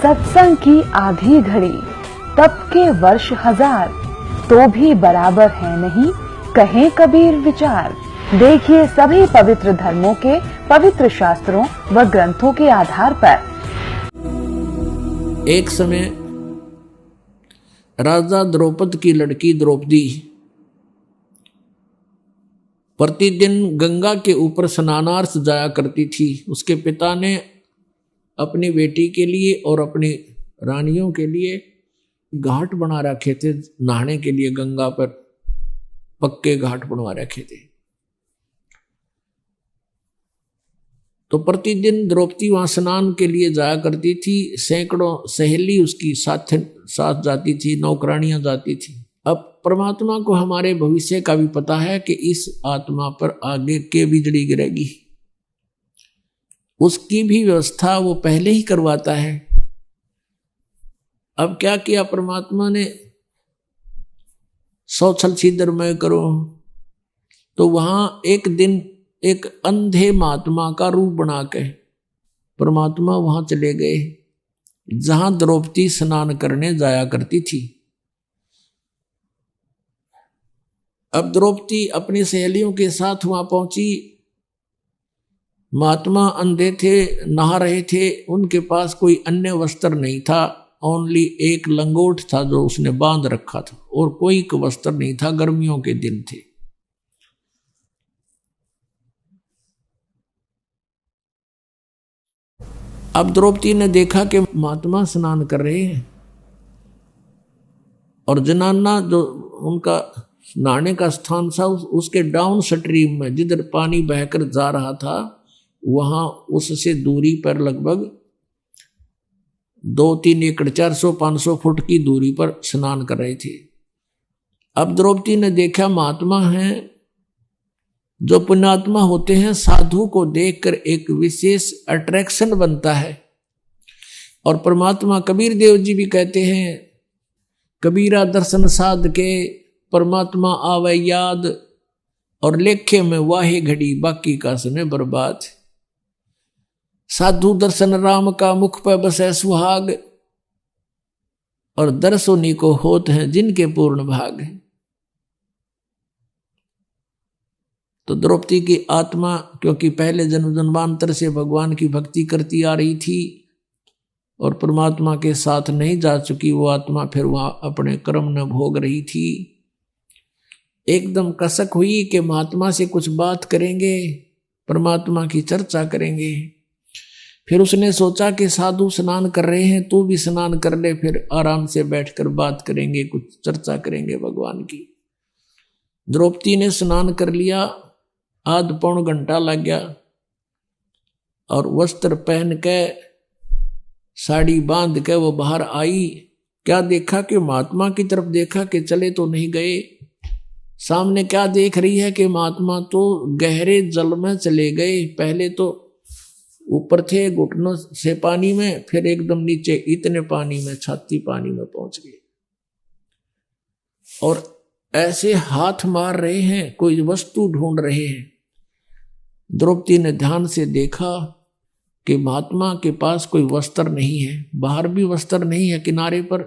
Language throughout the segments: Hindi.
सत्संग की आधी घड़ी, तप के वर्ष हजार, तो भी बराबर है नहीं कहें कबीर विचार। देखिए सभी पवित्र धर्मों के पवित्र शास्त्रों व ग्रंथों के आधार पर। एक समय राजा द्रौपद की लड़की द्रौपदी प्रतिदिन गंगा के ऊपर स्नानार्थ जाया करती थी। उसके पिता ने अपनी बेटी के लिए और अपनी रानियों के लिए घाट बना रखे थे, नहाने के लिए गंगा पर पक्के घाट बनवा रखे थे। तो प्रतिदिन द्रौपदी वहां स्नान के लिए जाया करती थी। सैकड़ों सहेली उसकी साथ जाती थी, नौकरानियां जाती थी। अब परमात्मा को हमारे भविष्य का भी पता है कि इस आत्मा पर आगे के बिजली गिरेगी, उसकी भी व्यवस्था वो पहले ही करवाता है। अब क्या किया परमात्मा ने, 100 छल छिद्र मैं करो, तो वहां एक दिन एक अंधे महात्मा का रूप बना के परमात्मा वहां चले गए जहां द्रौपदी स्नान करने जाया करती थी। अब द्रौपदी अपनी सहेलियों के साथ वहां पहुंची। महात्मा अंधे थे, नहा रहे थे, उनके पास कोई अन्य वस्त्र नहीं था, ओनली एक लंगोट था जो उसने बांध रखा था, और कोई वस्त्र नहीं था, गर्मियों के दिन थे। अब द्रौपदी ने देखा कि महात्मा स्नान कर रहे हैं और जनाना जो उनका नहाने का स्थान था उसके डाउन स्ट्रीम में जिधर पानी बहकर जा रहा था, वहां उससे दूरी पर लगभग 2-3 एकड़ 400-500 फुट की दूरी पर स्नान कर रहे थे। अब द्रौपदी ने देखा महात्मा हैं, जो पुण्यात्मा होते हैं, साधु को देखकर एक विशेष अट्रैक्शन बनता है। और परमात्मा कबीर देव जी भी कहते हैं, कबीरा दर्शन साध के परमात्मा आवे याद, और लेखे में वाहे घड़ी बाकी का समय बर्बाद। साधु दर्शन राम का मुख पर बसे सुहाग, और दर्शोनी को होत हैं जिनके पूर्ण भाग। तो द्रौपदी की आत्मा क्योंकि पहले जन्म जन्मांतर से भगवान की भक्ति करती आ रही थी और परमात्मा के साथ नहीं जा चुकी, वो आत्मा फिर वहां अपने कर्म न भोग रही थी। एकदम कसक हुई कि महात्मा से कुछ बात करेंगे, परमात्मा की चर्चा करेंगे। फिर उसने सोचा कि साधु स्नान कर रहे हैं, तू भी स्नान कर ले, फिर आराम से बैठकर बात करेंगे, कुछ चर्चा करेंगे भगवान की। द्रौपदी ने स्नान कर लिया, आध पौन घंटा लग गया, और वस्त्र पहन के साड़ी बांध के वो बाहर आई। क्या देखा कि महात्मा की तरफ देखा कि चले तो नहीं गए। सामने क्या देख रही है कि महात्मा तो गहरे जल में चले गए। पहले तो ऊपर थे घुटनों से पानी में, फिर एकदम नीचे इतने पानी में, छाती पानी में पहुंच गए, और ऐसे हाथ मार रहे हैं, कोई वस्तु ढूंढ रहे हैं। द्रौपदी ने ध्यान से देखा कि महात्मा के पास कोई वस्त्र नहीं है, बाहर भी वस्त्र नहीं है किनारे पर,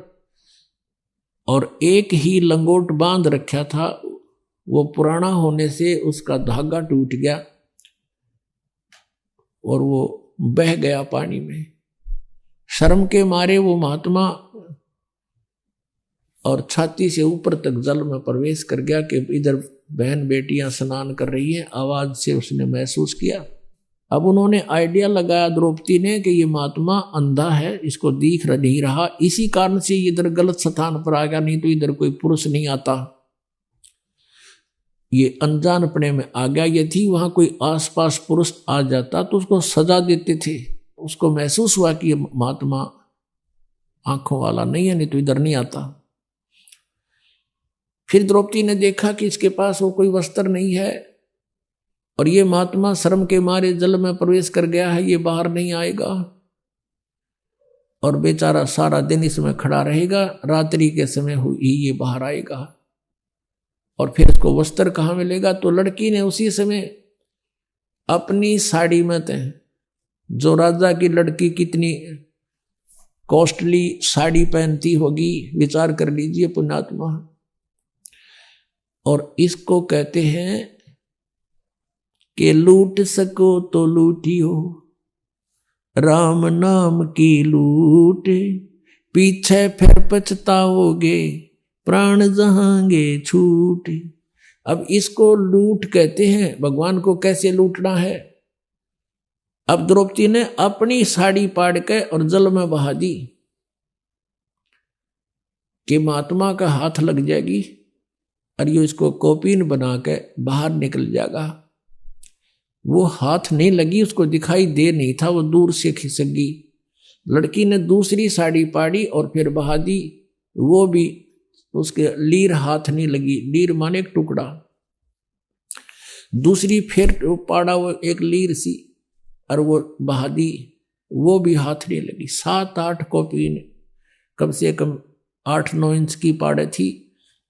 और एक ही लंगोट बांध रखा था, वो पुराना होने से उसका धागा टूट गया और वो बह गया पानी में। शर्म के मारे वो महात्मा और छाती से ऊपर तक जल में प्रवेश कर गया कि इधर बहन बेटियां स्नान कर रही हैं। आवाज से उसने महसूस किया। अब उन्होंने आइडिया लगाया द्रौपदी ने कि ये महात्मा अंधा है, इसको दिख नहीं रहा, इसी कारण से इधर गलत स्थान पर आ गया, नहीं तो इधर कोई पुरुष नहीं आता, ये अनजानपने में आ गया। यदि वहां कोई आसपास पुरुष आ जाता तो उसको सजा देते थे। उसको महसूस हुआ कि ये महात्मा आंखों वाला नहीं है, नहीं तो इधर नहीं आता। फिर द्रौपदी ने देखा कि इसके पास वो कोई वस्त्र नहीं है, और ये महात्मा शर्म के मारे जल में प्रवेश कर गया है, ये बाहर नहीं आएगा, और बेचारा सारा दिन इसमें खड़ा रहेगा, रात्रि के समय ही ये बाहर आएगा, और फिर इसको वस्त्र कहाँ मिलेगा। तो लड़की ने उसी समय अपनी साड़ी में, जो राजा की लड़की कितनी कॉस्टली साड़ी पहनती होगी, विचार कर लीजिए पुण्यात्मा। और इसको कहते हैं कि लूट सको तो लूटियो, राम नाम की लूट, पीछे फिर पछताओगे, प्राण जहांगे छूट। अब इसको लूट कहते हैं। भगवान को कैसे लूटना है? अब द्रौपदी ने अपनी साड़ी पाड़ के और जल में बहा दी कि महात्मा का हाथ लग जाएगी और ये इसको कौपीन बना के बाहर निकल जाएगा। वो हाथ नहीं लगी, उसको दिखाई दे नहीं था, वो दूर से खिसक गई। लड़की ने दूसरी साड़ी पाड़ी और फिर बहा दी, वो भी उसके लीर हाथ नहीं लगी। लीर माने एक टुकड़ा। दूसरी फिर पाड़ा वो एक लीर सी और वो बहा दी, वो भी हाथ नहीं लगी। 7-8 कौपीन, कम से कम 8-9 इंच की पाड़े थी।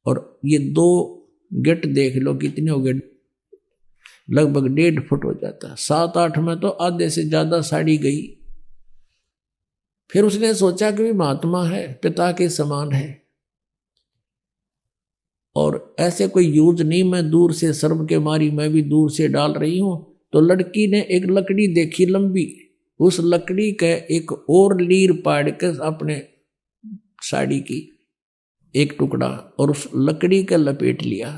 और ये 2 गेट देख लो कितने हो गए, लगभग 1.5 फुट हो जाता। 7-8 में तो आधे से ज्यादा साड़ी गई। फिर उसने सोचा कि भी महात्मा है, पिता के समान है और ऐसे कोई यूज नहीं, मैं दूर से शर्म के मारी मैं भी दूर से डाल रही हूं। तो लड़की ने एक लकड़ी देखी लंबी, उस लकड़ी का एक और लीर पाड़ कर अपने साड़ी की एक टुकड़ा और उस लकड़ी का लपेट लिया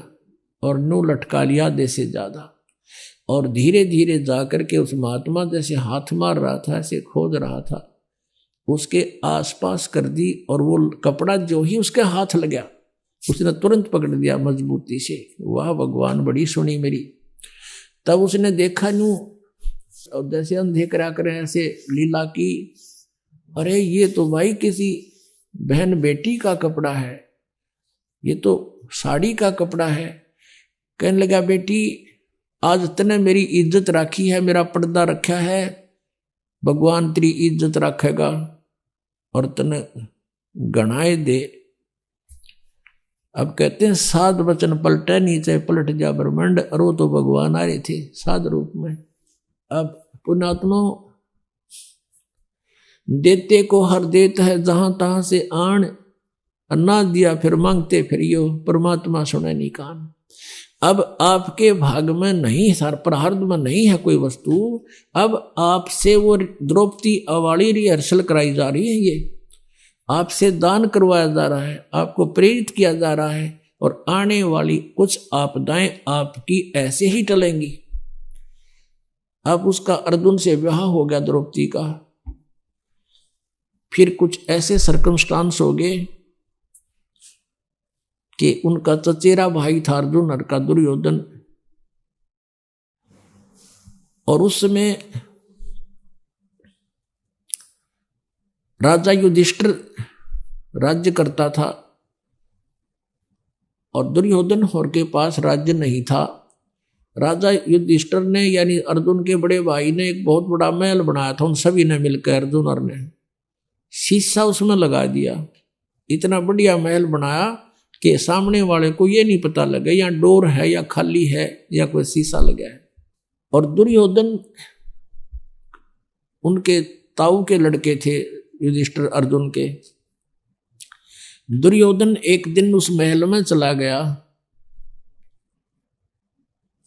और नू लटका लिया आधे से ज्यादा। और धीरे धीरे जाकर के उस महात्मा जैसे हाथ मार रहा था ऐसे खोद रहा था, उसके आसपास कर दी। और वो कपड़ा जो ही उसके हाथ लगा उसने तुरंत पकड़ दिया मजबूती से। वाह भगवान, बड़ी सुनी मेरी। तब उसने देखा नू और जैसे अंधे करा करें ऐसे लीला की, अरे ये तो भाई किसी बहन बेटी का कपड़ा है, ये तो साड़ी का कपड़ा है। कहने लगा, बेटी आज तने मेरी इज्जत राखी है, मेरा पर्दा रखा है, भगवान तेरी इज्जत रखेगा और तने गणाए दे। अब कहते हैं 7 वचन पलटे नीचे पलट जा ब्रह्मांड, और वो तो भगवान आ रहे थे 7 रूप में। अब पुण्यात्मा, देते को हर देत है जहां तहां से आन, ना दिया फिर मांगते फिर यो, परमात्मा सुने नहीं कान। अब आपके भाग में नहीं, सर प्रारब्ध में नहीं है कोई वस्तु। अब आपसे वो द्रौपदी अवाणी रिहर्सल कराई जा रही है, ये आपसे दान करवाया जा रहा है, आपको प्रेरित किया जा रहा है। और आने वाली कुछ आपदाएं आपकी ऐसे ही टलेंगी। अब उसका अर्जुन से विवाह हो गया द्रौपदी का, फिर कुछ ऐसे सर्कमस्टांस हो गए कि उनका चचेरा भाई था अर्जुन और का दुर्योधन, और उस समय राजा युधिष्ठिर राज्य करता था और दुर्योधन और के पास राज्य नहीं था। राजा युधिष्ठिर ने यानी अर्जुन के बड़े भाई ने एक बहुत बड़ा महल बनाया था, उन सभी ने मिलकर अर्जुन और ने शीशा उसमें लगा दिया। इतना बढ़िया महल बनाया कि सामने वाले को ये नहीं पता लगे या डोर है या खाली है या कोई शीशा लगा है। और दुर्योधन उनके ताऊ के लड़के थे युधिष्ठिर अर्जुन के। दुर्योधन एक दिन उस महल में चला गया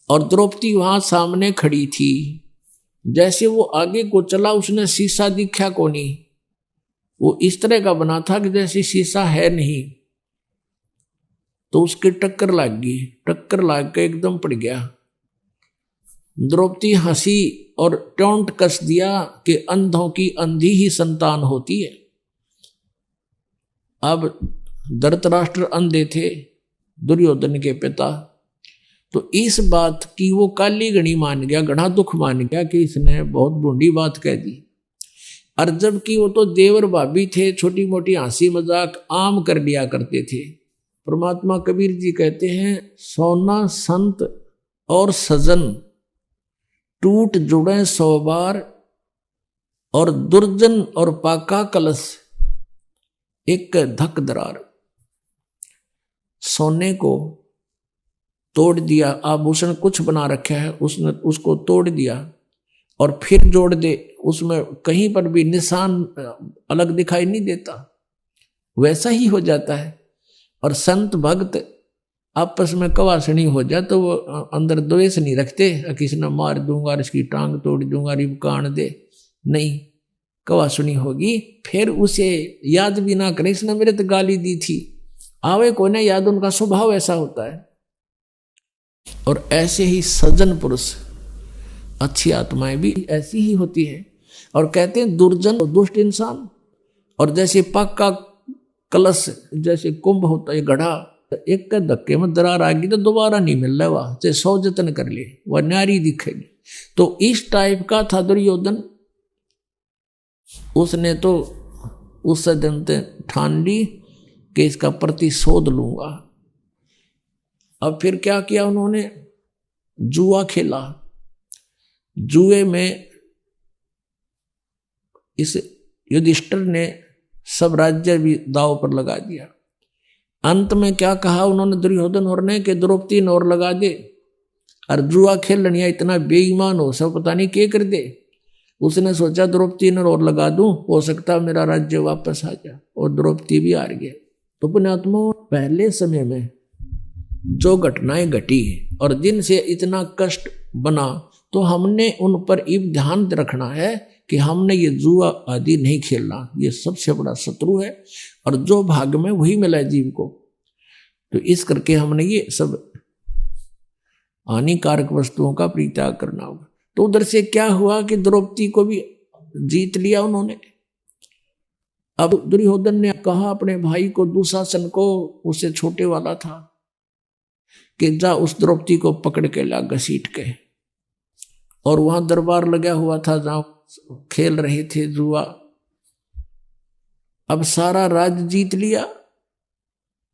और द्रौपदी वहां सामने खड़ी थी। जैसे वो आगे को चला उसने शीशा दिखा को नहीं, वो इस तरह का बना था कि जैसे शीशा है नहीं। तो उसकी टक्कर लग गई, टक्कर लग के एकदम पड़ गया। द्रौपदी हंसी और टोंट कस दिया कि अंधों की अंधी ही संतान होती है। अब धृतराष्ट्र अंधे थे, दुर्योधन के पिता, तो इस बात की वो काली गणी मान गया, गढ़ा दुख मान गया कि इसने बहुत बूढ़ी बात कह दी। और जबकि वो तो देवर भाभी थे, छोटी मोटी हंसी मजाक आम कर लिया करते थे। परमात्मा कबीर जी कहते हैं, सोना संत और सजन टूट जुड़े 100 बार, और दुर्जन और पाका कलश एक धक दरार। सोने को तोड़ दिया, आभूषण कुछ बना रखा है उसने, उसको तोड़ दिया और फिर जोड़ दे, उसमें कहीं पर भी निशान अलग दिखाई नहीं देता, वैसा ही हो जाता है। और संत भक्त आपस में कवासनी हो जाए तो वो अंदर द्वेष नहीं रखते, किसी ने मार दूंगा, इसकी टांग तोड़ दूंगा, रिब कान दे, नहीं, कवासनी होगी। फिर उसे याद भी ना करे, इसने मेरे तो गाली दी थी, आवे को ना याद, उनका स्वभाव ऐसा होता है। और ऐसे ही सज्जन पुरुष, अच्छी आत्माएं भी ऐसी ही होती है। और कहते हैं दुर्जन दुष्ट इंसान, और जैसे पक्का कलश, जैसे कुंभ होता है घड़ा, एक के धक्के में दरार आ गई तो दोबारा नहीं मिल रहा, वह चाहे 100 जतन कर ले वह न्यारी दिखेगी। तो इस टाइप का था दुर्योधन। उसने तो उस दिन ठान ली कि इसका प्रतिशोध लूंगा। अब फिर क्या किया उन्होंने, जुआ खेला। जुए में इस युधिष्ठिर ने सब राज्य भी दांव पर लगा दिया। अंत में क्या कहा उन्होंने दुर्योधन और ने कि द्रौपदी ने और लगा दे, और जुआ खेल लिया, इतना बेईमान हो सब पता नहीं क्या कर दे। उसने सोचा द्रौपदी ने और लगा दूं, हो सकता मेरा राज्य वापस आ जाए, और द्रौपदी भी हार गया। तो पुण्यात्मा, पहले समय में जो घटनाएं घटी और जिनसे इतना कष्ट बना, तो हमने उन पर इब ध्यान रखना है कि हमने ये जुआ आदि नहीं खेलना, ये सबसे बड़ा शत्रु है, और जो भाग में वही मिला है जीव को। तो इस करके हमने ये सब हानिकारक वस्तुओं का परित्याग करना होगा। तो उधर से क्या हुआ कि द्रौपदी को भी जीत लिया उन्होंने। अब दुर्योधन ने कहा अपने भाई को, दुशासन को, उससे छोटे वाला था, कि जा उस द्रौपदी को पकड़ के ला घसीट के। और वहां दरबार लगा हुआ था जहां खेल रहे थे जुआ। अब सारा राज्य जीत लिया,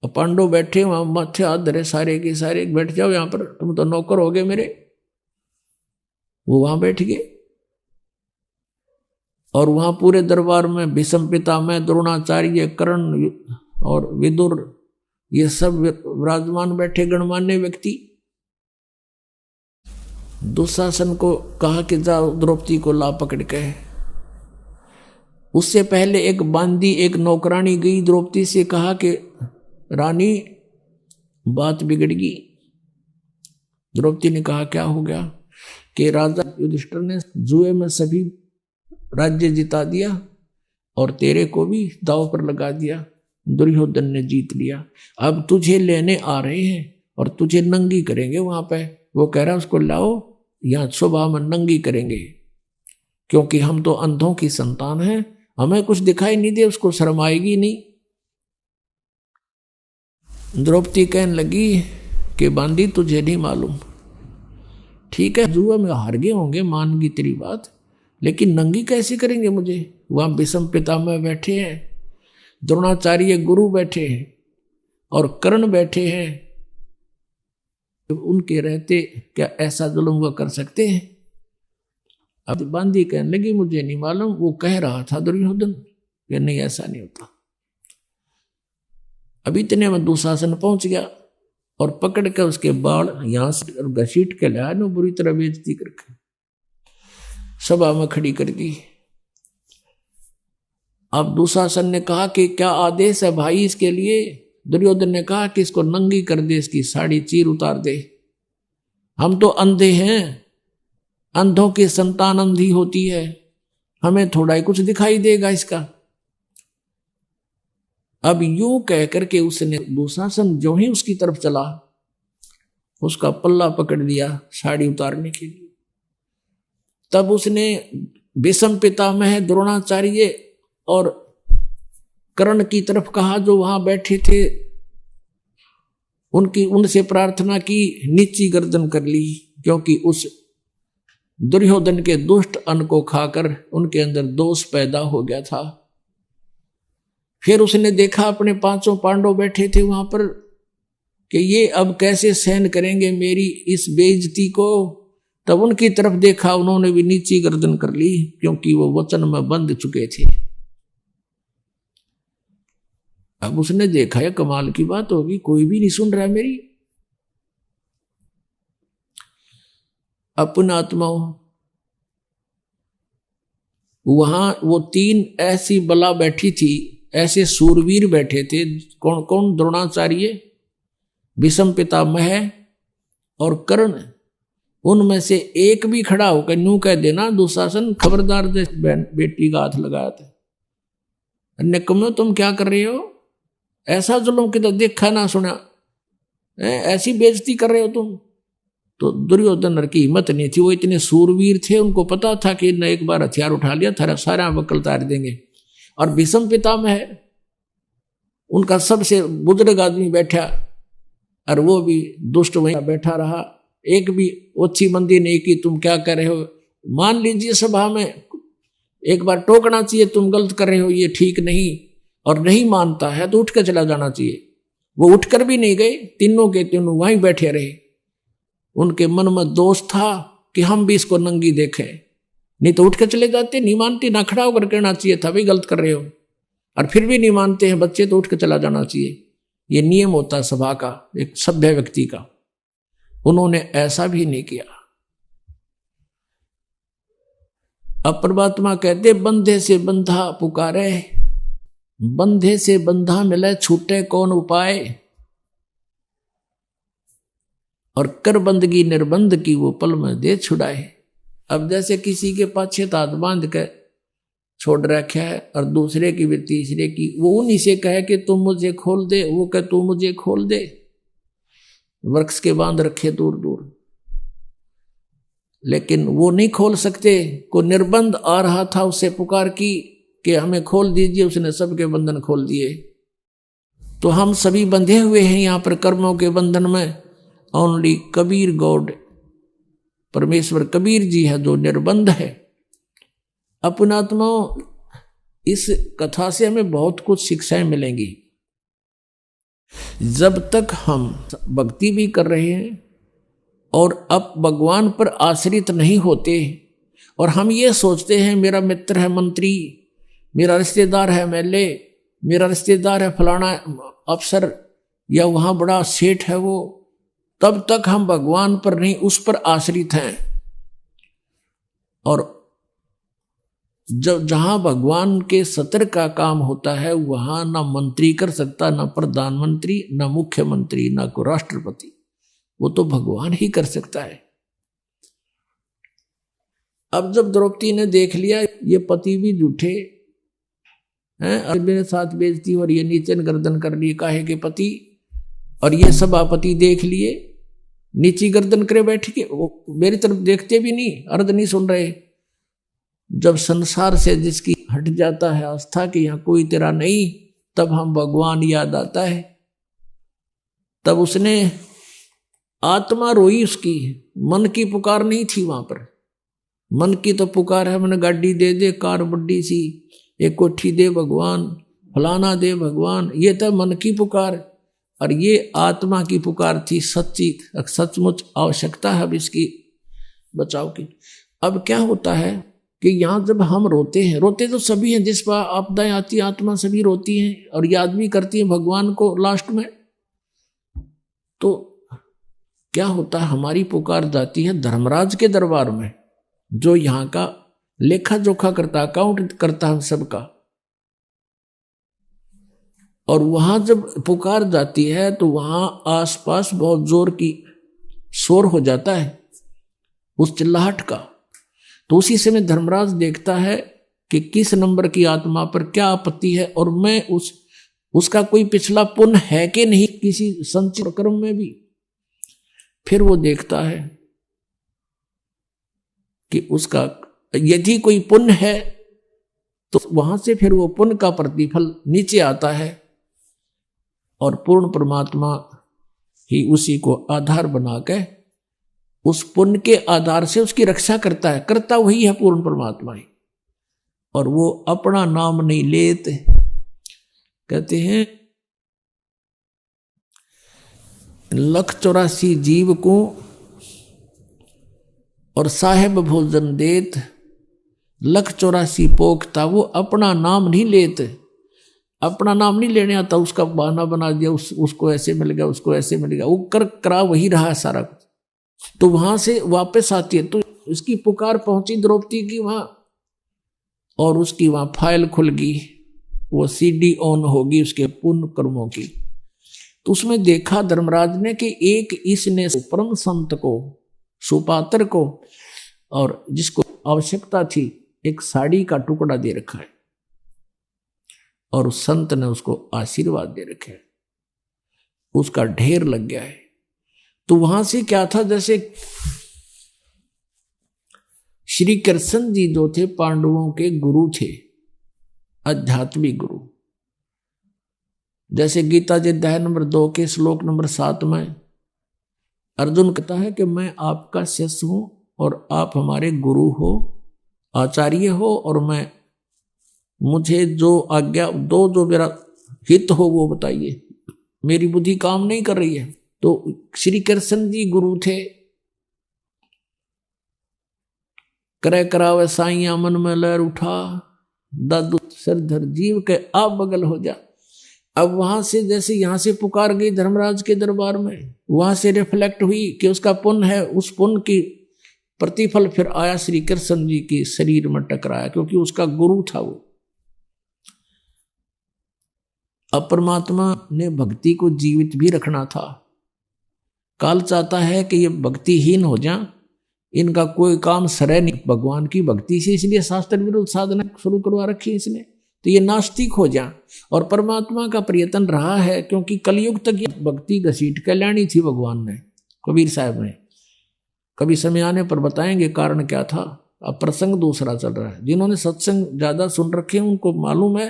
पांडव बैठे वहां, माथे हाथ धरे सारे के सारे, बैठ जाओ यहां पर, तुम तो नौकर हो गए मेरे। वो वहां बैठ गए, और वहां पूरे दरबार में भीष्म पितामह, द्रोणाचार्य, कर्ण और विदुर, ये सब विराजमान बैठे गणमान्य व्यक्ति। दुशासन को कहा कि जाओ द्रौपदी को ला पकड़ के। उससे पहले एक बांदी, एक नौकरानी गई द्रौपदी से, कहा कि रानी बात बिगड़ गई। द्रौपदी ने कहा क्या हो गया, कि राजा युधिष्ठिर ने जुए में सभी राज्य जिता दिया और तेरे को भी दांव पर लगा दिया, दुर्योधन ने जीत लिया। अब तुझे लेने आ रहे हैं और तुझे नंगी करेंगे वहां पे। वो कह रहा उसको लाओ, यहां सुबह में नंगी करेंगे, क्योंकि हम तो अंधों की संतान हैं, हमें कुछ दिखाई नहीं दे, उसको शर्म आएगी नहीं। द्रौपदी कहने लगी कि बांदी तुझे नहीं मालूम, ठीक है जुआ में हार गए होंगे, मान गई तेरी बात, लेकिन नंगी कैसे करेंगे मुझे। वहां भीष्म पितामह बैठे हैं, द्रोणाचार्य गुरु बैठे हैं, और कर्ण बैठे हैं, तो उनके रहते क्या ऐसा जुल्म वो कर सकते हैं। अब बांदी कहने लगी मुझे नहीं मालूम, वो कह रहा था दुर्योधन कि नहीं ऐसा नहीं होता। अब इतने में दुशासन पहुंच गया और पकड़ के उसके बाल यहां से घसीट के लाया, नो बुरी तरह बेइज्जती करके सभा में खड़ी कर दी। अब दुशासन ने कहा कि क्या आदेश है भाई इसके लिए। दुर्योधन ने कहा कि इसको नंगी कर दे, इसकी साड़ी चीर उतार दे, हम तो अंधे हैं, अंधों की संतान अंधी होती है, हमें थोड़ा ही कुछ दिखाई देगा इसका। अब यूं कह करके उसने, दुशासन जो ही उसकी तरफ चला, उसका पल्ला पकड़ दिया साड़ी उतारने के लिए। तब उसने भीष्म पितामह, द्रोणाचार्य और कर्ण की तरफ कहा जो वहां बैठे थे, उनसे प्रार्थना की, नीची गर्दन कर ली, क्योंकि उस दुर्योधन के दुष्ट अन्न को खाकर उनके अंदर दोष पैदा हो गया था। फिर उसने देखा अपने 5 पांडव बैठे थे वहां पर कि ये अब कैसे सहन करेंगे मेरी इस बेइज्जती को। तब उनकी तरफ देखा, उन्होंने भी नीची गर्दन कर ली, क्योंकि वो वचन में बंध चुके थे। अब उसने देखा है कमाल की बात होगी, कोई भी नहीं सुन रहा है मेरी। अपन आत्माओं, वहां वो 3 ऐसी बला बैठी थी, ऐसे सूरवीर बैठे थे। कौन कौन? द्रोणाचार्य, भीष्म पितामह और कर्ण। उनमें से एक भी खड़ा होकर यूं कह देना दुशासन खबरदार, बेटी का हाथ लगाया था, अन्य कम्यो तुम क्या कर रहे हो, ऐसा जुल्म किधर देखा ना सुना, ऐसी बेइज्जती कर रहे हो तुम। तो दुर्योधन की हिम्मत नहीं थी, वो इतने सूरवीर थे, उनको पता था कि न एक बार हथियार उठा लिया थारा सारा वकल तार देंगे। और भीष्म पितामह उनका सबसे बुजुर्ग आदमी बैठा, और वो भी दुष्ट वहीं बैठा रहा, एक भी ओछी मंदी नहीं की तुम क्या कर रहे हो। मान लीजिए सभा में एक बार टोकना चाहिए, तुम गलत कर रहे हो, ये ठीक नहीं, और नहीं मानता है तो उठ कर चला जाना चाहिए। वो उठकर भी नहीं गए, तीनों के तीनों वहीं बैठे रहे। उनके मन में दोष था कि हम भी इसको नंगी देखें, नहीं तो उठ कर चले जाते। नहीं मानती ना खड़ा होकर कहना चाहिए था भाई गलत कर रहे हो, और फिर भी नहीं मानते हैं बच्चे तो उठ कर चला जाना चाहिए। ये नियम होता है सभा का, एक सभ्य व्यक्ति का। उन्होंने ऐसा भी नहीं किया। अब परमात्मा कहते बंधे से बंधा पुकारे, बंधे से बंधा मिले छूटे कौन उपाय, और कर बंदगी निर्बंध की वो पल में दे छुड़ाए। अब जैसे किसी के पाछे हाथ बांध के छोड़ रखा है और दूसरे की भी तीसरे की, वो उन्हीं से कहे कि तुम मुझे खोल दे, वो कहे तू मुझे खोल दे। वृक्ष के बांध रखे दूर दूर, लेकिन वो नहीं खोल सकते। को निर्बंध आ रहा था, उससे पुकार की कि हमें खोल दीजिए, उसने सबके बंधन खोल दिए। तो हम सभी बंधे हुए हैं यहाँ पर कर्मों के बंधन में। ओनली कबीर गॉड, परमेश्वर कबीर जी है जो निर्बंध है। अपनात्माओं, इस कथा से हमें बहुत कुछ शिक्षाएं मिलेंगी। जब तक हम भक्ति भी कर रहे हैं और अब भगवान पर आश्रित नहीं होते, और हम ये सोचते हैं मेरा मित्र है मंत्री, मेरा रिश्तेदार है एमएलए, मेरा रिश्तेदार है फलाना अफसर, या वहां बड़ा सेठ है वो, तब तक हम भगवान पर नहीं, उस पर आश्रित हैं। और जब जहां भगवान के सत्र का काम होता है वहां ना मंत्री कर सकता, ना प्रधानमंत्री, ना मुख्यमंत्री, ना को राष्ट्रपति, वो तो भगवान ही कर सकता है। अब जब द्रौपदी ने देख लिया ये पति भी झूठे हैं, और मेरे साथ बेइज्जती और ये नीचे गर्दन कर ली काहे के पति, और ये सभापति देख लिए नीची गर्दन करे बैठ के, वो मेरी तरफ देखते भी नहीं, अर्ध नहीं सुन रहे। जब संसार से जिसकी हट जाता है आस्था कि यहां कोई तेरा नहीं, तब हम भगवान याद आता है। तब उसने आत्मा रोई, उसकी मन की पुकार नहीं थी वहां पर। मन की तो पुकार है, मैंने गाड़ी दे दे, कार बड्डी सी, एक कोठी दे भगवान, फलाना दे भगवान, ये तो मन की पुकार। और ये आत्मा की पुकार थी, सच्ची सचमुच आवश्यकता है अब इसकी बचाव की। अब क्या होता है कि यहाँ जब हम रोते हैं, रोते तो सभी हैं, जिस पर आपदाएं आती आत्मा सभी रोती हैं और याद भी करती हैं भगवान को लास्ट में। तो क्या होता है, हमारी पुकार जाती है धर्मराज के दरबार में, जो यहाँ का लेखा जोखा करता, अकाउंट करता है सबका। और वहां जब पुकार जाती है तो वहां आसपास बहुत जोर की शोर हो जाता है उस चिल्लाहट का। तो उसी समय धर्मराज देखता है कि किस नंबर की आत्मा पर क्या आपत्ति है, और मैं उसका कोई पिछला पुण्य है कि नहीं किसी संचित कर्म में भी। फिर वो देखता है कि उसका यदि कोई पुण्य है तो वहां से फिर वो पुण्य का प्रतिफल नीचे आता है, और पूर्ण परमात्मा ही उसी को आधार बना के उस पुण्य के आधार से उसकी रक्षा करता है। करता वही है पूर्ण परमात्मा ही, और वो अपना नाम नहीं लेते। कहते हैं 184 जीव को और साहेब भोजन देत, 184 पोखता, वो अपना नाम नहीं लेते। अपना नाम नहीं लेने आता, उसका बहाना बना दिया, उसको ऐसे मिल गया, उसको ऐसे मिल गया, वो करा वही रहा है सारा कुछ। तो वहां से वापस आती है, तो इसकी पुकार पहुंची द्रौपदी की वहां, और उसकी वहां फाइल खुल गई, वो सीडी ऑन होगी उसके पुण्य कर्मों की। तो उसमें देखा धर्मराज ने कि एक इसने परम संत को, सुपात्र को, और जिसको आवश्यकता थी, एक साड़ी का टुकड़ा दे रखा है और उस संत ने उसको आशीर्वाद दे रखे है, उसका ढेर लग गया है। तो वहां से क्या था, जैसे श्री कृष्ण जी जो थे पांडवों के गुरु थे, आध्यात्मिक गुरु। जैसे गीता जी अध्याय नंबर 2 के श्लोक नंबर 7 में अर्जुन कहता है कि मैं आपका शिष्य हूं और आप हमारे गुरु हो, आचार्य हो, और मैं मुझे जो आज्ञा दो, जो मेरा हित हो वो बताइए, मेरी बुद्धि काम नहीं कर रही है। तो श्री कृष्ण जी गुरु थे। करे करावे साइया मन में लहर उठा, दादू सरधर जीव के आप बगल हो जा। अब वहां से जैसे यहां से पुकार गई धर्मराज के दरबार में, वहां से रिफ्लेक्ट हुई कि उसका पुण्य है, उस पुण्य की प्रतिफल फिर आया श्री कृष्ण जी के शरीर में टकराया, क्योंकि उसका गुरु था वो। अब परमात्मा ने भक्ति को जीवित भी रखना था। काल चाहता है कि ये भक्तिहीन हो जाए, इनका कोई काम सरे नहीं भगवान की भक्ति से, इसलिए शास्त्र विरुद्ध साधना शुरू करवा रखी है इसने, तो ये नास्तिक हो जाए। और परमात्मा का प्रयत्न रहा है, क्योंकि कलयुग तक ये भक्ति घसीट के लानी थी भगवान ने, कबीर साहब ने। कभी समय आने पर बताएंगे कारण क्या था। अब प्रसंग दूसरा चल रहा है। जिन्होंने सत्संग ज्यादा सुन रखे हैं उनको मालूम है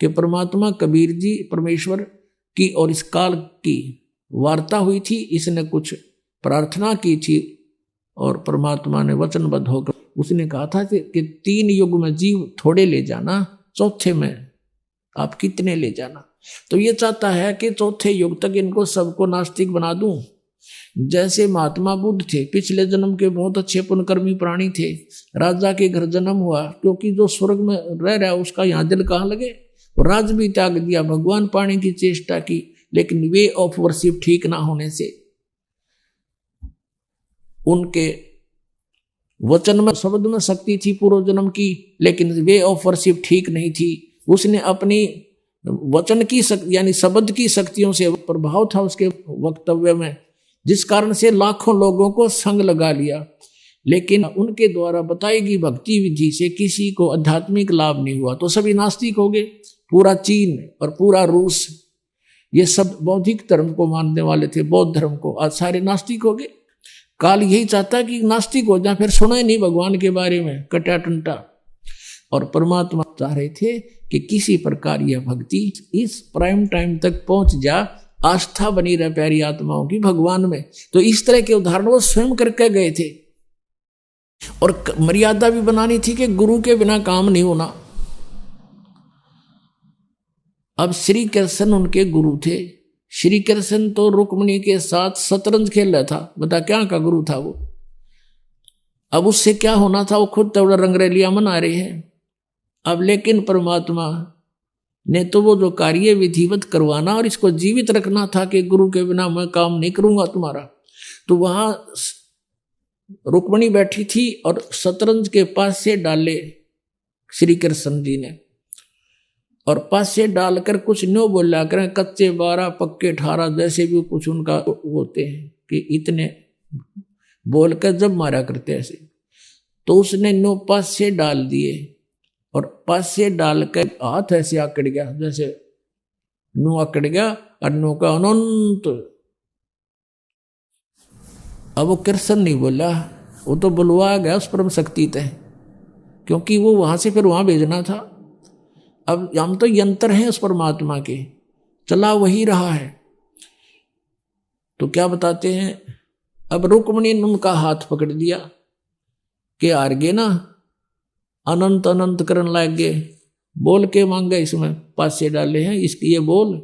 कि परमात्मा कबीर जी परमेश्वर की और इस काल की वार्ता हुई थी, इसने कुछ प्रार्थना की थी और परमात्मा ने वचनबद्ध होकर उसने कहा था कि 3 युग में जीव थोड़े ले जाना, चौथे में आप कितने ले जाना। तो ये चाहता है कि चौथे युग तक इनको सबको नास्तिक बना दूं। जैसे महात्मा बुद्ध थे, पिछले जन्म के बहुत अच्छे पुण्यकर्मी प्राणी थे, राजा के घर जन्म हुआ, क्योंकि जो स्वर्ग में रह रहा है उसका यहाँ दिल कहाँ लगे, राज भी त्याग दिया, भगवान पाने की चेष्टा की, लेकिन वे ऑफ वर्शिप ठीक ना होने से उनके वचन में शब्द में शक्ति थी पूर्व जन्म की, लेकिन वे ऑफ वर्शिप ठीक नहीं थी। उसने अपनी वचन की यानी शब्द की शक्तियों से प्रभाव था उसके वक्तव्य में, जिस कारण से लाखों लोगों को संग लगा लिया, लेकिन उनके द्वारा बताई गई भक्ति विधि से किसी को आध्यात्मिक लाभ नहीं हुआ, तो सभी नास्तिक हो गए। पूरा चीन और पूरा रूस ये सब बौद्धिक धर्म को मानने वाले थे, बौद्ध धर्म को, आज सारे नास्तिक हो गए। काल यही चाहता है कि नास्तिक हो जाए, फिर सुना ही नहीं भगवान के बारे में, कटा टंटा। और परमात्मा चाह रहे थे कि किसी प्रकार यह भक्ति इस प्राइम टाइम तक पहुंच जा, आस्था बनी रहे प्यारी आत्माओं की भगवान में। तो इस तरह के उदाहरण वो स्वयं करके गए थे। और मर्यादा भी बनानी थी कि गुरु के बिना काम नहीं होना। अब श्री कृष्ण उनके गुरु थे। श्री कृष्ण तो रुक्मिणी के साथ शतरंज खेल रहा था, बता क्या का गुरु था वो। अब उससे क्या होना था, वो खुद थोड़ा रंगरेलिया मना रहे हैं। अब लेकिन परमात्मा ने तो वो जो कार्य विधिवत करवाना और इसको जीवित रखना था कि गुरु के बिना मैं काम नहीं करूंगा तुम्हारा। तो वहां रुक्मिणी बैठी थी और शतरंज के पास से डाले श्री कृष्ण जी ने, और पास से डालकर कुछ न्यो बोला करें, कच्चे 12 पक्के 18, जैसे भी कुछ उनका होते हैं कि इतने बोलकर जब मारा करते ऐसे। तो उसने न्यो पास से डाल दिए और पास से डालकर हाथ ऐसे आकड़ गया, जैसे नो आकड़ गया और नो का अनंत। अब वो कृष्ण नहीं बोला, वो तो बुलवा गया उस परम शक्ति तय, क्योंकि वो वहां से फिर वहां भेजना था। अब हम तो यंत्र हैं उस परमात्मा के, चला वही रहा है। तो क्या बताते हैं, अब रुक्मिणी ने उनका हाथ पकड़ दिया कि हार गए ना, अनंत अनंत करने लग गए, बोल के मांगे इसमें पास से डाले हैं इसकी ये बोल।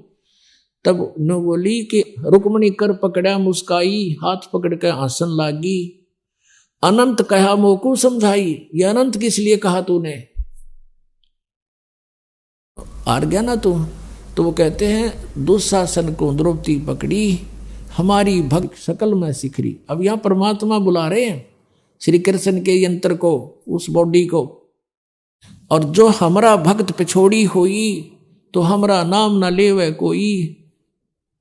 तब न बोली कि रुक्मिणी कर पकड़ा मुस्काई, हाथ पकड़ के हंसन लागी, अनंत कहा मोकू समझाई। ये अनंत किस लिए कहा तूने, हार गया ना तू। तो वो कहते हैं दुशासन को द्रौपदी पकड़ी, हमारी भक्त सकल में सिखरी। अब यहां परमात्मा बुला रहे हैं श्री कृष्ण के यंत्र को, उस बॉडी को, और जो हमरा भक्त पिछोड़ी होई तो हमरा नाम ना लेवे कोई।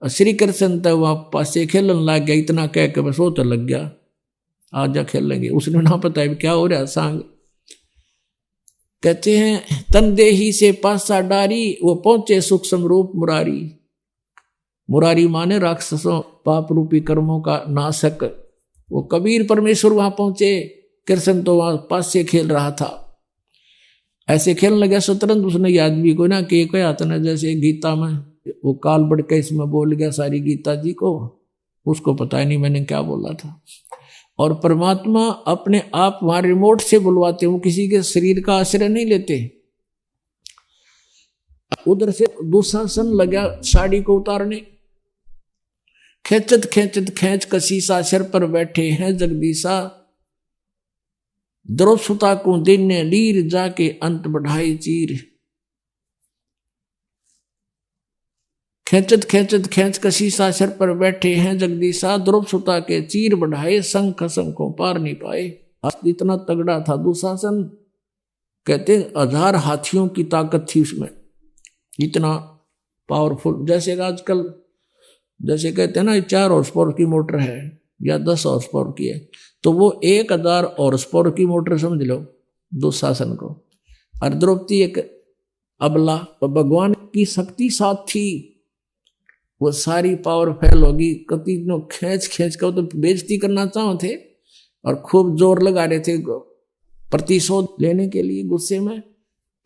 श्री कृष्ण तो वहां पासे खेलन लग गया, इतना कह के बस वो तो लग गया, आज जा खेलेंगे। उसने ना पता है क्या हो रहा सांग। कहते हैं तन देही से पासा डारी, वो पहुंचे सूक्ष्म रूप मुरारी। मुरारी माने राक्षसों पाप रूपी कर्मों का नाशक। वो कबीर परमेश्वर वहां पहुंचे, कृष्ण तो वहां पास से खेल रहा था। ऐसे खेलने लगा शतरंज उसने याद भी को ना के क्या था ना, जैसे गीता में वो काल बढ़ के इसमें बोल गया सारी गीता जी को, उसको पता ही नहीं मैंने क्या बोला था। और परमात्मा अपने आप वहां रिमोट से बुलवाते, वो किसी के शरीर का आश्रय नहीं लेते। उधर से दुशासन लगा साड़ी को उतारने, खेचत खेचत खेच कसीसा सिर पर बैठे हैं जगदीशा। द्रौपदा को दिन ने लीर जाके अंत बढ़ाए चीर। खेचत खेचत खेच कसीसा सिर पर बैठे हैं जगदीशा, द्रौपदा के चीर बढ़ाए शंख शंखों पार नहीं पाए। इतना तगड़ा था दुशासन, कहते 1000 हाथियों की ताकत थी उसमें, इतना पावरफुल। जैसे आजकल जैसे कहते हैं ना 4 हॉर्स पावर की मोटर है या 10 हॉर्स पावर की है, तो वो 1000 हॉर्स पावर की मोटर समझ लो दुशासन को। और द्रौपदी एक अबला, भगवान की शक्ति साथ थी, वो सारी पावर फैल होगी। कति खींच खींच कर तो बेइज्जती करना चाहो थे और खूब जोर लगा रहे थे प्रतिशोध लेने के लिए। गुस्से में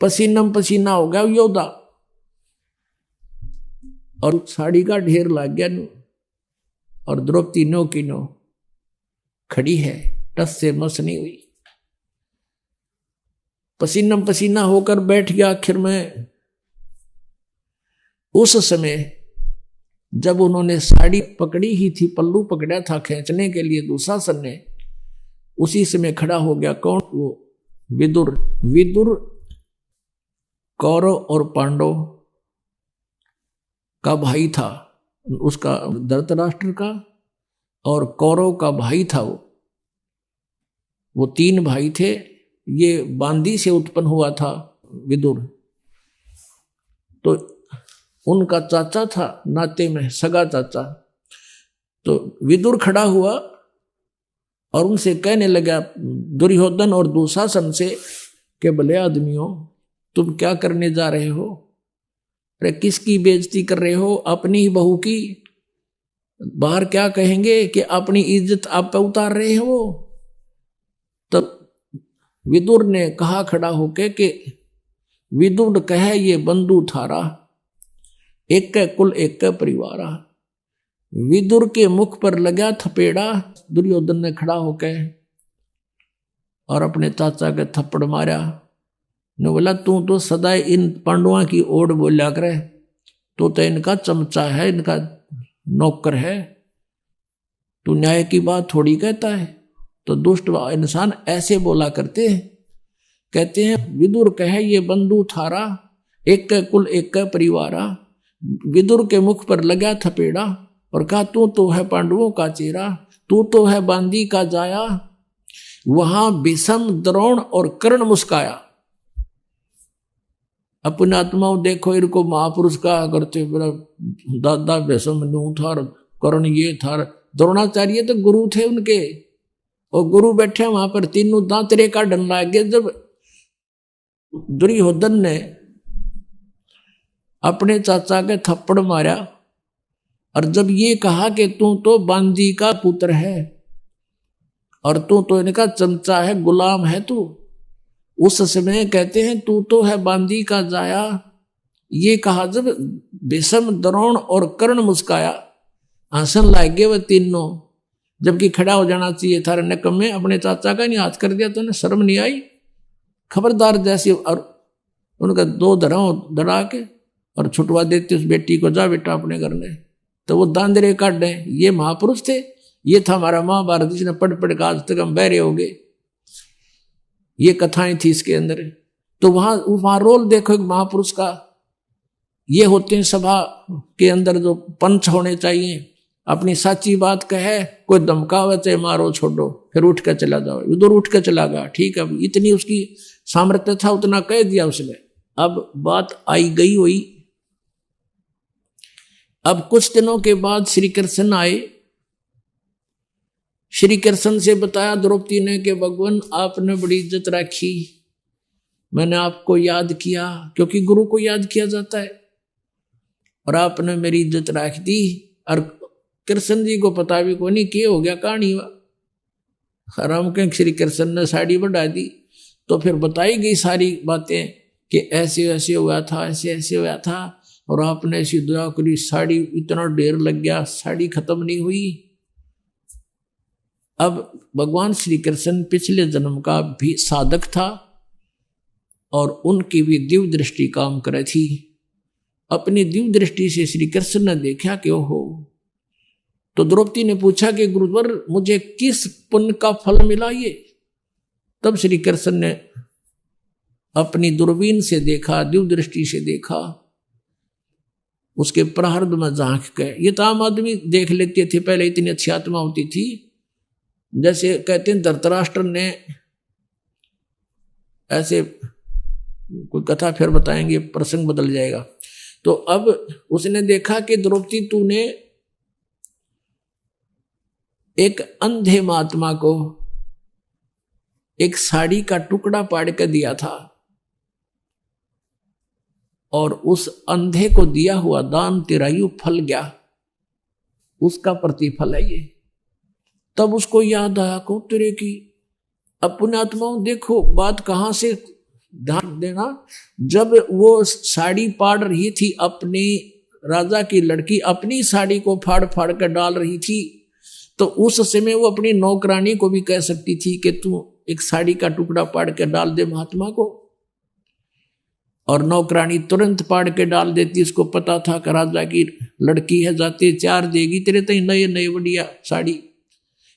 पसीना पसीना हो गया योद्धा, और साड़ी का ढेर लग गया नु। और द्रौपदी नो की नो खड़ी है, टस से मस नहीं हुई, पसीना पसीना होकर बैठ गया आखिर में। उस समय जब उन्होंने साड़ी पकड़ी ही थी, पल्लू पकड़ा था खींचने के लिए दुशासन ने, उसी समय खड़ा हो गया कौन? वो विदुर। विदुर कौरव और पांडव का भाई था, उसका धृतराष्ट्र का और कौरव का भाई था। वो 3 भाई थे। ये बांदी से उत्पन्न हुआ था विदुर, तो उनका चाचा था नाते में, सगा चाचा। तो विदुर खड़ा हुआ और उनसे कहने लगा दुर्योधन और दुशासन से कि भले आदमियों तुम क्या करने जा रहे हो? अरे किसकी बेइज्जती कर रहे हो? अपनी ही बहू की। बाहर क्या कहेंगे कि अपनी इज्जत आप पे उतार रहे हो। तब विदुर ने कहा खड़ा होके कि विदुर कहे ये बंधु थारा, एक कुल एक परिवारा। विदुर के मुख पर लगा थपेड़ा। दुर्योधन ने खड़ा होके और अपने चाचा के थप्पड़ मारा। ने बोला तू तो सदा इन पांडवों की ओर बोला करे, तो इनका चमचा है, इनका नौकर है, तू न्याय की बात थोड़ी कहता है। तो दुष्ट इंसान ऐसे बोला करते हैं। कहते हैं विदुर कहे ये बंधु थारा, एक कुल एक परिवारा। विदुर के मुख पर लगा थपेड़ा और कहा तू तो है पांडवों का चेहरा, तू तो है बांदी का जाया। वहां भीष्म द्रोण और कर्ण मुस्काया। अपने आत्माओं देखो, इनको महापुरुष कहा करते, दादा भीष्म नू था, कर्ण ये था, द्रोणाचार्य तो गुरु थे उनके, और गुरु बैठे वहां पर तीनों दांतरे का डन लग गया। जब दुर्योधन ने अपने चाचा के थप्पड़ मारा और जब ये कहा कि तू तो बांदी का पुत्र है और तू तो इनका चमचा है, गुलाम है तू, उस समय कहते हैं तू तो है बांदी का जाया। ये कहा जब भीष्म द्रोण और कर्ण मुस्काया, हंसन लाग गए वह तीनों, जबकि खड़ा हो जाना चाहिए था। नकम्मे अपने चाचा का नहीं हाथ कर दिया, तो उन्हें शर्म नहीं आई? खबरदार जैसी। और उनका 2 धड़ाओं धड़ा के और छुटवा देते उस बेटी को, जा बेटा अपने घर में। तो वो दांदरे काट रहे। ये महापुरुष थे, ये था हमारा महाभारत, जिसने पढ़ पढ़ के आज तक हम बहरे हो गए। ये कथाएं थी इसके अंदर। तो वहां रोल देखो एक महापुरुष का। ये होते हैं सभा के अंदर जो पंच होने चाहिए। अपनी सच्ची बात कहे, कोई धमकावे चाहे मारो छोड़ो, फिर उठ कर चला जाओ। उधर उठ कर चला गया, ठीक है, इतनी उसकी सामर्थ्य था उतना कह दिया उसने। अब बात आई गई हुई। अब कुछ दिनों के बाद श्री कृष्ण आए। श्री कृष्ण से बताया द्रौपदी ने कि भगवान आपने बड़ी इज्जत रखी, मैंने आपको याद किया, क्योंकि गुरु को याद किया जाता है, और आपने मेरी इज्जत रख दी। और कृष्ण जी को पता भी कोई नहीं क्या हो गया, कहानी हुआ। राम के श्री कृष्ण ने साड़ी बढ़ा दी तो फिर बताई गई सारी बातें कि ऐसे ऐसे हुआ था, ऐसे ऐसे हुआ था, और आपने ऐसी दुआ करी, साड़ी इतना ढेर लग गया, साड़ी खत्म नहीं हुई। अब भगवान श्री कृष्ण पिछले जन्म का भी साधक था और उनकी भी दिव्य दृष्टि काम करे थी। अपनी दिव्य दृष्टि से श्री कृष्ण ने देखा कि ओहो, तो द्रौपदी ने पूछा कि गुरुवर मुझे किस पुण्य का फल मिला ये। तब श्री कृष्ण ने अपनी दूरबीन से देखा, दिव्य दृष्टि से देखा, उसके प्रारब्ध में झांक के। ये तो आम आदमी देख लेते थे, पहले इतनी अच्छी आत्मा होती थी। जैसे कहते हैं धृतराष्ट्र ने ऐसे, कोई कथा फिर बताएंगे, प्रसंग बदल जाएगा। तो अब उसने देखा कि द्रौपदी तूने एक अंधे महात्मा को एक साड़ी का टुकड़ा पाड़ कर दिया था, और उस अंधे को दिया हुआ दान तेरा यूं फल गया, उसका प्रतिफल है ये। तब उसको याद आया को तेरे की। अब पुण्यात्माओं देखो बात कहां से ध्यान देना। जब वो साड़ी पाड़ रही थी, अपनी राजा की लड़की अपनी साड़ी को फाड़ फाड़ कर डाल रही थी, तो उस समय वो अपनी नौकरानी को भी कह सकती थी कि तू एक साड़ी का टुकड़ा पाड़ के डाल दे महात्मा को, और नौकरानी तुरंत पाड़ के डाल देती। उसको पता था कि राजा की लड़की है, जाते चार देगी तेरे तई नए नए बढ़िया साड़ी।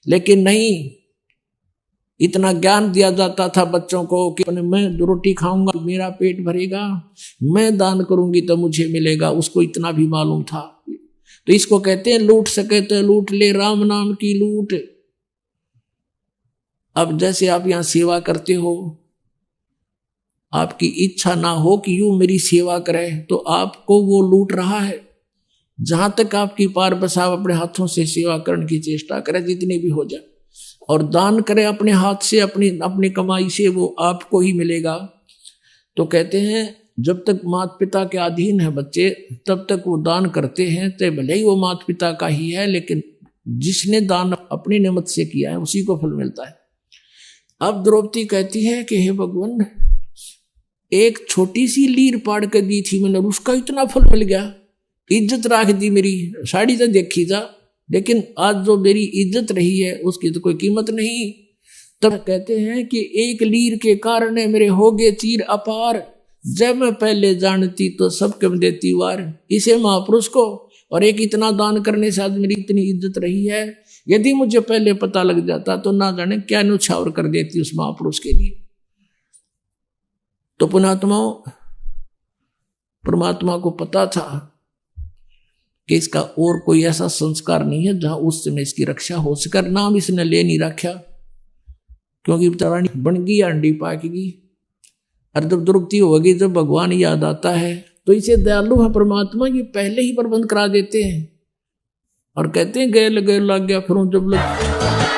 लेकिन नहीं, इतना ज्ञान दिया जाता था बच्चों को कि मैं रोटी खाऊंगा मेरा पेट भरेगा, मैं दान करूंगी तो मुझे मिलेगा, उसको इतना भी मालूम था। तो इसको कहते हैं लूट सके तो लूट ले, राम नाम की लूट। अब जैसे आप यहां सेवा करते हो, आपकी इच्छा ना हो कि यूं मेरी सेवा करे, तो आपको वो लूट रहा है। जहां तक आपकी पार बस आप अपने हाथों से सेवा करने की चेष्टा करें, जितनी भी हो जाए, और दान करें अपने हाथ से, अपनी कमाई से, वो आपको ही मिलेगा। तो कहते हैं जब तक माता पिता के अधीन है बच्चे, तब तक वो दान करते हैं, तो भले ही वो माता पिता का ही है, लेकिन जिसने दान अपनी नियमत से किया है उसी को फल मिलता है। अब द्रौपदी कहती है कि हे भगवान, एक छोटी सी लीर पाड़ कर दी थी मैंने, उसका इतना फल मिल गया, इज्जत राख दी मेरी, साड़ी तो देखी जा, लेकिन आज जो मेरी इज्जत रही है उसकी तो कोई कीमत नहीं। तब कहते हैं कि एक लीर के कारण मेरे हो गए चीर अपार, जब मैं पहले जानती तो सब कम देती वार। इसे महापुरुष को, और एक इतना दान करने से आज मेरी इतनी इज्जत रही है, यदि मुझे पहले पता लग जाता तो ना जाने क्या न्यौछावर कर देती उस महापुरुष के लिए। तो पुण्यात्माओं, परमात्मा को पता था कि इसका और कोई ऐसा संस्कार नहीं है जहां उस समय इसकी रक्षा हो सके। नाम इसने ले नहीं रखा, क्योंकि बेचारानी बन गई अंडी पाकेगी। और जब द्रौपदी होगी, जब भगवान याद आता है, तो इसे दयालु है परमात्मा, ये पहले ही प्रबंध करा देते हैं और कहते हैं गए लगे लग गया फिर जब लग